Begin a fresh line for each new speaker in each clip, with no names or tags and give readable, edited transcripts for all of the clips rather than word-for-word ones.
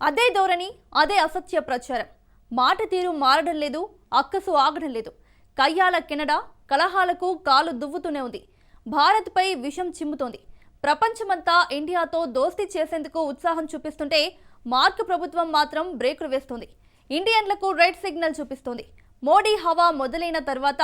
అదే ధోరణి, అదే అసత్య ప్రచారం. మాట తీరు మారడం లేదు, అక్కసు ఆగడం లేదు. కయ్యాల కెనడా కలహాలకు కాలు దువ్వుతూనే ఉంది. భారత్పై విషం చిమ్ముతోంది. ప్రపంచమంతా ఇండియాతో దోస్తీ చేసేందుకు ఉత్సాహం చూపిస్తుంటే మార్క్ ప్రభుత్వం మాత్రం బ్రేకులు వేస్తోంది. ఇండియన్లకు రెడ్ సిగ్నల్ చూపిస్తోంది. మోడీ హవా మొదలైన తర్వాత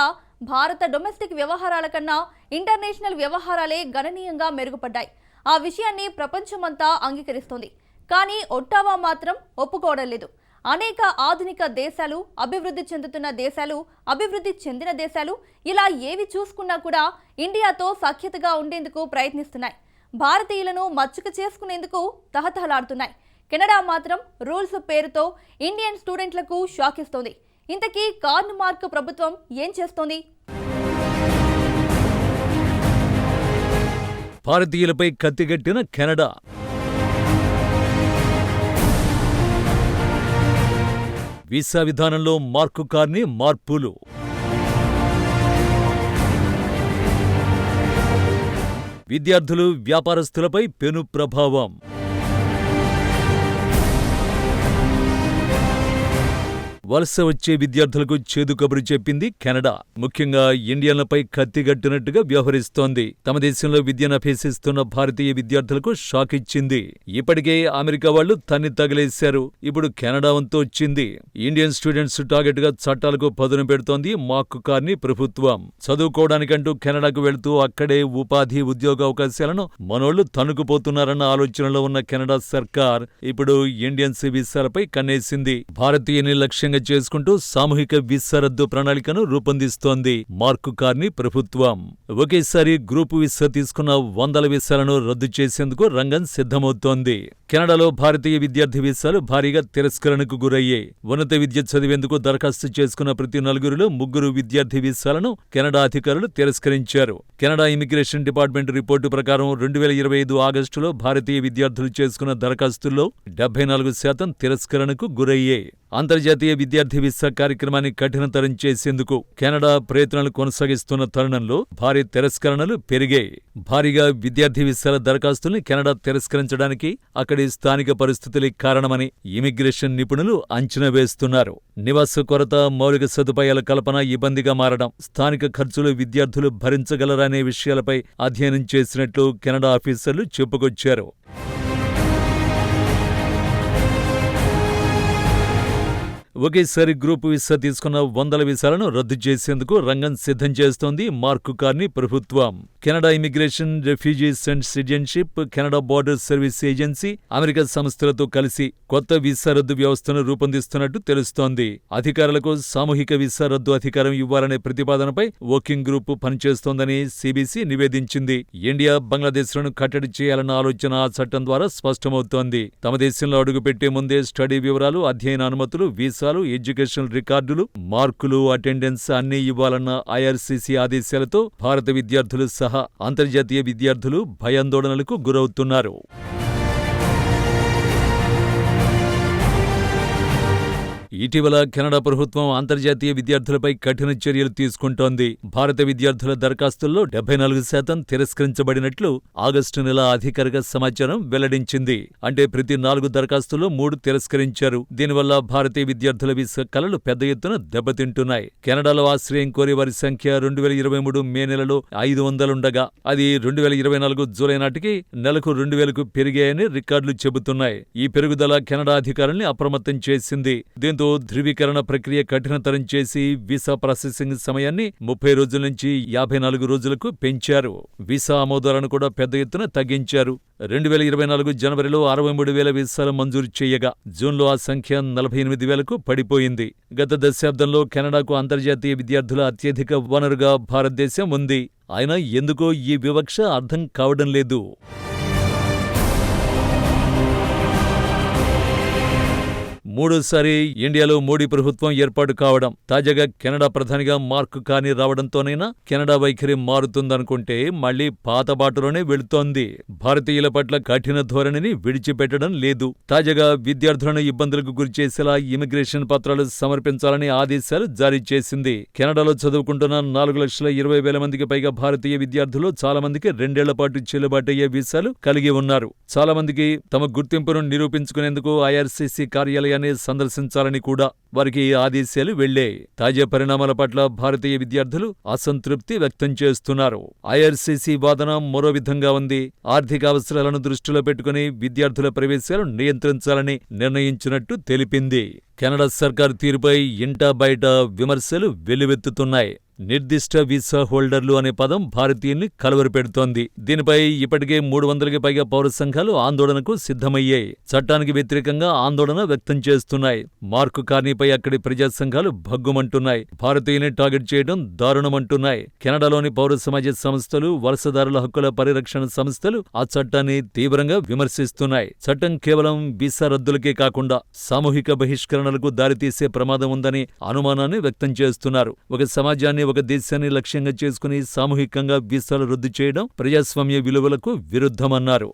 భారత డొమెస్టిక్ వ్యవహారాల కన్నా ఇంటర్నేషనల్ వ్యవహారాలే గణనీయంగా మెరుగుపడ్డాయి. ఆ విషయాన్ని ప్రపంచమంతా అంగీకరిస్తోంది. కానీ ఒట్టావా మాత్రం ఒప్పుకోవడం లేదు. అనేక ఆధునిక దేశాలు, అభివృద్ధి చెందుతున్న దేశాలు, అభివృద్ధి చెందిన దేశాలు ఇలా ఏవి చూసుకున్నా కూడా ఇండియాతో సఖ్యతగా ఉండేందుకు ప్రయత్నిస్తున్నాయి. భారతీయులను మచ్చుక చేసుకునేందుకు తహతహలాడుతున్నాయి. కెనడా మాత్రం రూల్స్ పేరుతో ఇండియన్ స్టూడెంట్లకు షాక్ ఇస్తోంది. ఇంతకీ కార్ల్ మార్క్ ప్రభుత్వం ఏం చేస్తోంది?
భారతీయులపై కత్తిగట్టిన కెనడా. వీసా విధానంలో మార్కు కార్ని మార్పులు. విద్యార్థులు, వ్యాపారస్తులపై పెను ప్రభావం. వలస వచ్చే విద్యార్థులకు చేదు కబురు చెప్పింది కెనడా. ముఖ్యంగా ఇండియన్లపై కత్తిగట్టినట్టుగా వ్యవహరిస్తోంది. తమ దేశంలో విద్యను అభ్యసిస్తున్న భారతీయ విద్యార్థులకు షాక్ ఇచ్చింది. ఇప్పటికే అమెరికా వాళ్లు తన్ని తగిలేశారు. ఇప్పుడు కెనడా వంతు వచ్చింది. ఇండియన్ స్టూడెంట్స్ టార్గెట్ గా చట్టాలకు పదును పెడుతోంది మార్క్ కార్ని ప్రభుత్వం. చదువుకోవడానికంటూ కెనడాకు వెళుతూ అక్కడే ఉపాధి, ఉద్యోగ అవకాశాలను మనోళ్లు తన్నుకుపోతున్నారన్న ఆలోచనలో ఉన్న కెనడా సర్కార్ ఇప్పుడు ఇండియన్స్ వీసాలపై కన్నేసింది. భారతీయుని లక్ష్యంగా చేసుకుంటూ సామూహిక వీసా రద్దు ప్రణాళికను రూపొందిస్తోంది మార్క్ కార్ని ప్రభుత్వం. ఒకేసారి గ్రూపు వీసా తీసుకున్న 100 వీసాలను రద్దు చేసేందుకు రంగం సిద్ధమవుతోంది. కెనడాలో భారతీయ విద్యార్థి వీసాలు భారీగా తిరస్కరణకు గురయ్యాయి. ఉన్నత విద్య చదివేందుకు దరఖాస్తు చేసుకున్న ప్రతి 4గురిలో 3 విద్యార్థి వీసాలను కెనడా అధికారులు తిరస్కరించారు. కెనడా ఇమిగ్రేషన్ డిపార్ట్మెంట్ రిపోర్టు ప్రకారం 2025 ఆగస్టులో భారతీయ విద్యార్థులు చేసుకున్న దరఖాస్తుల్లో 74% తిరస్కరణకు గురయ్యాయి. అంతర్జాతీయ విద్యార్థి వీసా కార్యక్రమాన్ని కఠినతరం చేసేందుకు కెనడా ప్రయత్నాలు కొనసాగిస్తున్న తరుణంలో భారీ తిరస్కరణలు పెరిగాయి. భారీగా విద్యార్థి వీసాల దరఖాస్తుల్ని కెనడా తిరస్కరించడానికి అక్కడి స్థానిక పరిస్థితులే కారణమని ఇమిగ్రేషన్ నిపుణులు అంచనా వేస్తున్నారు. నివాస కొరత, మౌలిక సదుపాయాల కల్పన ఇబ్బందిగా మారడం, స్థానిక ఖర్చులు విద్యార్థులు భరించగలరనే విషయాలపై అధ్యయనం చేసినట్లు కెనడా ఆఫీసర్లు చెప్పుకొచ్చారు. ఒకేసారి గ్రూపు వీసా తీసుకున్న 100 వీసాలను రద్దు చేసేందుకు రంగం సిద్ధం చేస్తోంది మార్క్ కార్ని ప్రభుత్వం. Canada immigration, refugees and citizenship, Canada border service agency, America సంస్థలతో కలిసి కొత్త వీసా రద్దు వ్యవస్థను రూపొందిస్తున్నట్టు తెలుస్తోంది. అధికారులకు సామూహిక వీసా రద్దు అధికారం ఇవ్వాలనే ప్రతిపాదనపై వర్కింగ్ గ్రూప్ పనిచేస్తోందని సిబిసి నివేదించింది. ఇండియా, బంగ్లాదేశ్లను కట్టడి చేయాలన్న ఆలోచన ఆ చట్టం ద్వారా స్పష్టమవుతోంది. తమ దేశంలో అడుగుపెట్టే ముందే స్టడీ వివరాలు, అధ్యయన అనుమతులు, వీసాలు, ఎడ్యుకేషనల్ రికార్డులు, మార్కులు, అటెండెన్స్ అన్నీ ఇవ్వాలన్న ఐఆర్సీసీ ఆదేశాలతో భారత విద్యార్థులు సహా అంతర్జాతీయ విద్యార్థులు భయాందోళనలకు గురవుతున్నారు. ఇటీవల కెనడా ప్రభుత్వం అంతర్జాతీయ విద్యార్థులపై కఠిన చర్యలు తీసుకుంటోంది. భారత విద్యార్థుల దరఖాస్తుల్లో 74% తిరస్కరించబడినట్లు ఆగస్టు నెల అధికారిక సమాచారం వెల్లడించింది. అంటే ప్రతి 4 దరఖాస్తుల్లో 3 తిరస్కరించారు. దీనివల్ల భారతీయ విద్యార్థుల వీసా కలలు పెద్ద ఎత్తున దెబ్బతింటున్నాయి. కెనడాలో ఆశ్రయం కోరే వారి సంఖ్య 2023 మే నెలలో 500 ఉండగా అది 2024 జూలై నాటికి నెలకు 2000కు పెరిగాయని రికార్డులు చెబుతున్నాయి. ఈ పెరుగుదల కెనడా అధికారుల్ని అప్రమత్తం చేసింది. దీంతో ధృవీకరణ ప్రక్రియ కఠినతరం చేసి వీసా ప్రాసెసింగ్ సమయాన్ని 30 రోజుల నుంచి 54 రోజులకు పెంచారు. వీసా ఆమోదాలను కూడా పెద్ద ఎత్తున తగ్గించారు. 2024 జనవరిలో 63,000 వీసాలు మంజూరు చేయగా జూన్లో ఆ సంఖ్య 48,000కు పడిపోయింది. గత దశాబ్దంలో కెనడాకు అంతర్జాతీయ విద్యార్థుల అత్యధిక వనరుగా భారతదేశం ఉంది. అయినా ఎందుకో ఈ వివక్ష అర్థం కావడం లేదు. మూడోసారి ఇండియాలో మోడీ ప్రభుత్వం ఏర్పాటు కావడం, తాజాగా కెనడా ప్రధానిగా మార్క్ కార్నీ రావడంతోనైనా కెనడా వైఖరి మారుతుందనుకుంటే మళ్లీ పాత బాటలోనే వెళుతోంది. భారతీయుల పట్ల కఠిన ధోరణిని విడిచిపెట్టడం లేదు. తాజాగా విద్యార్థులను ఇబ్బందులకు గురిచేసేలా ఇమిగ్రేషన్ పత్రాలు సమర్పించాలని ఆదేశాలు జారీ చేసింది. కెనడాలో చదువుకుంటున్న 4,20,000 మందికి పైగా భారతీయ విద్యార్థులు చాలా మందికి 2 ఏళ్ల పాటు చెల్లుబాటయ్యే వీసాలు కలిగి ఉన్నారు. చాలా మందికి తమ గుర్తింపును నిరూపించుకునేందుకు ఐఆర్సీసీ కార్యాలయాన్ని సందర్శించాలని కూడా వారికి ఆదేశాలు వెళ్లాయి. తాజా పరిణామాల పట్ల భారతీయ విద్యార్థులు అసంతృప్తి వ్యక్తం చేస్తున్నారు. ఐఆర్సీసీ వాదన మరో విధంగా ఉంది. ఆర్థిక అవసరాలను దృష్టిలో పెట్టుకుని విద్యార్థుల ప్రవేశాలు నియంత్రించాలని నిర్ణయించినట్టు తెలిపింది. కెనడా సర్కారు తీరుపై ఇంటా బయట విమర్శలు వెల్లువెత్తుతున్నాయి. నిర్దిష్ట వీసా హోల్డర్లు అనే పదం భారతీయుల్ని కలవరపెడుతోంది. దీనిపై ఇప్పటికే 300కి పైగా పౌర సంఘాలు ఆందోళనకు సిద్ధమయ్యాయి. చట్టానికి వ్యతిరేకంగా ఆందోళన వ్యక్తం చేస్తున్నాయి. మార్క్ కార్నీపై అక్కడి ప్రజా సంఘాలు భగ్గుమంటున్నాయి. భారతీయుల్ని టార్గెట్ చేయడం దారుణమంటున్నాయి. కెనడాలోని పౌర సమాజ సంస్థలు, వలసదారుల హక్కుల పరిరక్షణ సంస్థలు ఆ చట్టాన్ని తీవ్రంగా విమర్శిస్తున్నాయి. చట్టం కేవలం వీసా రద్దులకే కాకుండా సామూహిక బహిష్కరణలకు దారితీసే ప్రమాదం ఉందని అనుమానాన్ని వ్యక్తం చేస్తున్నారు. ఒక సమాజాన్ని, ఒక దేశాన్ని లక్ష్యంగా చేసుకుని సామూహికంగా వీసాలు రద్దు చేయడం ప్రజాస్వామ్య విలువలకు విరుద్ధమన్నారు.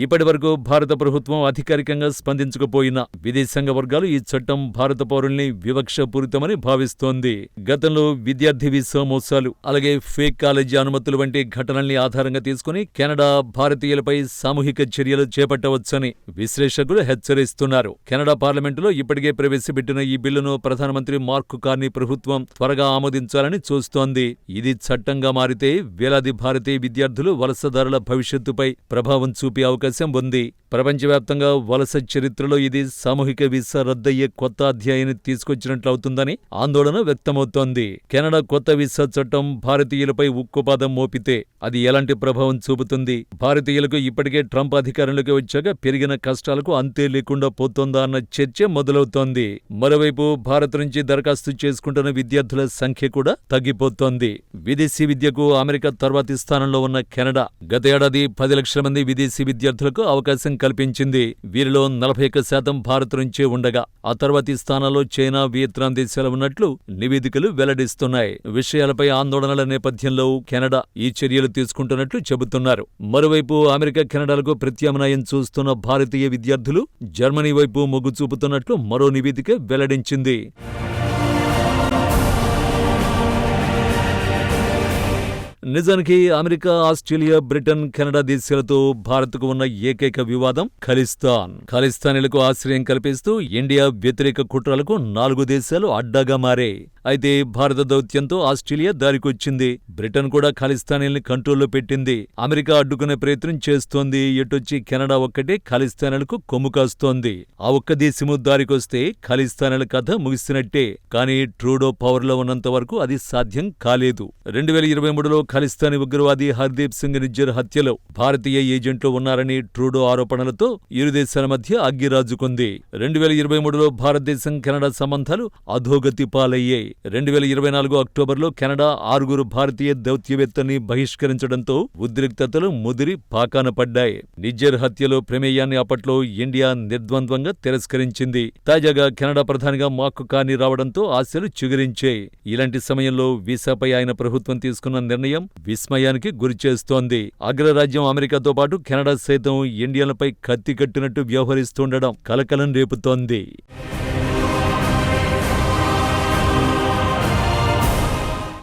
ఇప్పటివరకు భారత ప్రభుత్వం అధికారికంగా స్పందించకపోయినా విదేశాంగ వర్గాలు ఈ చట్టం భారత పౌరుల్ని వివక్షపూరితమని భావిస్తోంది. గతంలో విద్యార్థి వీసా మోసాలు, అలాగే ఫేక్ కాలేజీ అనుమతులు వంటి ఘటనల్ని ఆధారంగా తీసుకుని కెనడా భారతీయులపై సామూహిక చర్యలు చేపట్టవచ్చని విశ్లేషకులు హెచ్చరిస్తున్నారు. కెనడా పార్లమెంటులో ఇప్పటికే ప్రవేశపెట్టిన ఈ బిల్లును ప్రధానమంత్రి మార్క్ కార్నీ ప్రభుత్వం త్వరగా ఆమోదించాలని చూస్తోంది. ఇది చట్టంగా మారితే వేలాది భారతీయ విద్యార్థులు, వలసదారుల భవిష్యత్తుపై ప్రభావం చూపే అవకాశం ఉంది. ప్రపంచవ్యాప్తంగా వలస చరిత్రలో ఇది సామూహిక వీసా రద్దయ్యే కొత్త అధ్యాయాన్ని తీసుకొచ్చినట్లవుతుందని ఆందోళన వ్యక్తమవుతోంది. కెనడా కొత్త వీసా చట్టం భారతీయులపై ఉక్కుపాదం మోపితే అది ఎలాంటి ప్రభావం చూపుతుంది? భారతీయులకు ఇప్పటికే ట్రంప్ అధికారంలోకి వచ్చాక పెరిగిన కష్టాలకు అంతే లేకుండా పోతోందా అన్న చర్చ మొదలవుతోంది. మరోవైపు భారత్ నుంచి దరఖాస్తు చేసుకుంటున్న విద్యార్థుల సంఖ్య కూడా తగ్గిపోతోంది. విదేశీ విద్యకు అమెరికా తర్వాతి స్థానంలో ఉన్న కెనడా గత ఏడాది 10 లక్షల మంది విదేశీ విద్యార్థులకు అవకాశం కల్పించింది. వీరిలో 41% భారత్ నుంచే ఉండగా ఆ తర్వాతి స్థానాల్లో చైనా, వియత్నాం దేశాలు ఉన్నట్లు నివేదికలు వెల్లడిస్తున్నాయి. విషయాలపై ఆందోళనల నేపథ్యంలో కెనడా ఈ చర్యలు తీసుకుంటున్నట్లు చెబుతున్నారు. మరోవైపు అమెరికా, కెనడాలకు ప్రత్యామ్నాయం చూస్తున్న భారతీయ విద్యార్థులు జర్మనీ వైపు మొగ్గు చూపుతున్నట్లు మరో నివేదిక వెల్లడించింది. నిజానికి అమెరికా, ఆస్ట్రేలియా, బ్రిటన్, కెనడా దేశాలతో భారత్కు ఉన్న ఏకైక వివాదం ఖలిస్తాన్. ఖలిస్తానీలకు ఆశ్రయం కల్పిస్తూ ఇండియా వ్యతిరేక కుట్రలకు 4 దేశాలు అడ్డాగా మారాయి. అయితే భారత దౌత్యంతో ఆస్ట్రేలియా దారికొచ్చింది. బ్రిటన్ కూడా ఖలిస్తానీల్ని కంట్రోల్లో పెట్టింది. అమెరికా అడ్డుకునే ప్రయత్నం చేస్తోంది. ఎటొచ్చి కెనడా ఒక్కటే ఖలిస్తానీలకు కొమ్ము కాస్తోంది. ఆ ఒక్క దేశము దారికొస్తే ఖలిస్తానీల కథ ముగిసినట్టే. కానీ ట్రూడో పవర్లో ఉన్నంత వరకు అది సాధ్యం కాలేదు. 2023లో ఖలిస్తానీ ఉగ్రవాది హర్దీప్ సింగ్ నిజ్జర్ హత్యలో భారతీయ ఏజెంట్లు ఉన్నారని ట్రూడో ఆరోపణలతో ఇరు దేశాల మధ్య అగ్గిరాజుకుంది. 2023లో భారతదేశం, కెనడా సంబంధాలు అధోగతి పాలయ్యాయి. 2024 అక్టోబర్లో కెనడా 6 భారతీయ దౌత్యవేత్తల్ని బహిష్కరించడంతో ఉద్రిక్తతలు ముదిరి పాకాన పడ్డాయి. నిజ్జర్ హత్యలో ప్రమేయాన్ని అప్పట్లో ఇండియా నిర్ద్వంద్వంగా తిరస్కరించింది. తాజాగా కెనడా ప్రధానిగా మార్క్ కార్నీ రావడంతో ఆశలు చిగురించాయి. ఇలాంటి సమయంలో వీసాపై ఆయన ప్రభుత్వం తీసుకున్న నిర్ణయం విస్మయానికి గురిచేస్తోంది. అగ్రరాజ్యం అమెరికాతో పాటు కెనడా సైతం ఇండియన్లపై కత్తి కట్టినట్టు వ్యవహరిస్తుండడం కలకలం రేపుతోంది.